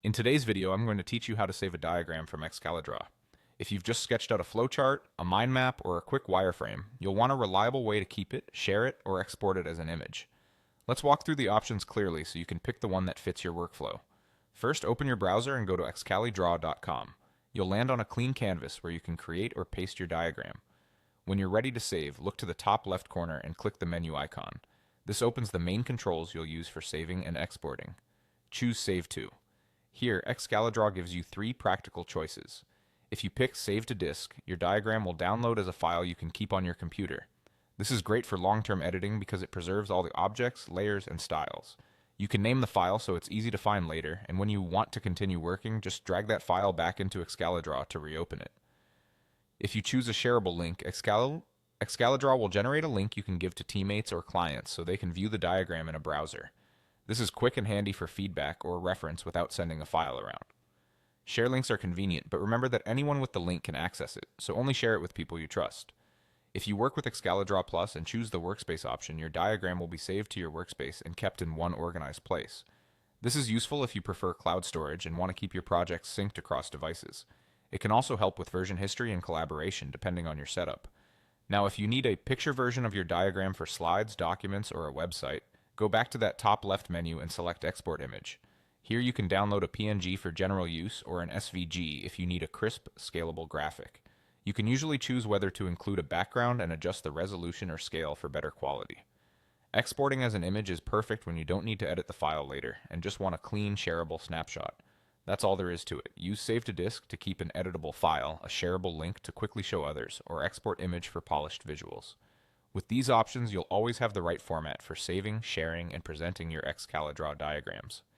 In today's video, I'm going to teach you how to save a diagram from Excalidraw. If you've just sketched out a flowchart, a mind map, or a quick wireframe, you'll want a reliable way to keep it, share it, or export it as an image. Let's walk through the options clearly so you can pick the one that fits your workflow. First, open your browser and go to excalidraw.com. You'll land on a clean canvas where you can create or paste your diagram. When you're ready to save, look to the top left corner and click the menu icon. This opens the main controls you'll use for saving and exporting. Choose Save To. Here, Excalidraw gives you three practical choices. If you pick Save to Disk, your diagram will download as a file you can keep on your computer. This is great for long-term editing because it preserves all the objects, layers, and styles. You can name the file so it's easy to find later, and when you want to continue working, just drag that file back into Excalidraw to reopen it. If you choose a shareable link, Excalidraw will generate a link you can give to teammates or clients so they can view the diagram in a browser. This is quick and handy for feedback or reference without sending a file around. Share links are convenient, but remember that anyone with the link can access it, so only share it with people you trust. If you work with Excalidraw Plus and choose the workspace option, your diagram will be saved to your workspace and kept in one organized place. This is useful if you prefer cloud storage and want to keep your projects synced across devices. It can also help with version history and collaboration, depending on your setup. Now, if you need a picture version of your diagram for slides, documents, or a website, go back to that top left menu and select Export Image. Here you can download a PNG for general use or an SVG if you need a crisp, scalable graphic. You can usually choose whether to include a background and adjust the resolution or scale for better quality. Exporting as an image is perfect when you don't need to edit the file later and just want a clean, shareable snapshot. That's all there is to it. Use Save to Disk to keep an editable file, a shareable link to quickly show others, or export image for polished visuals. With these options, you'll always have the right format for saving, sharing, and presenting your Excalidraw diagrams.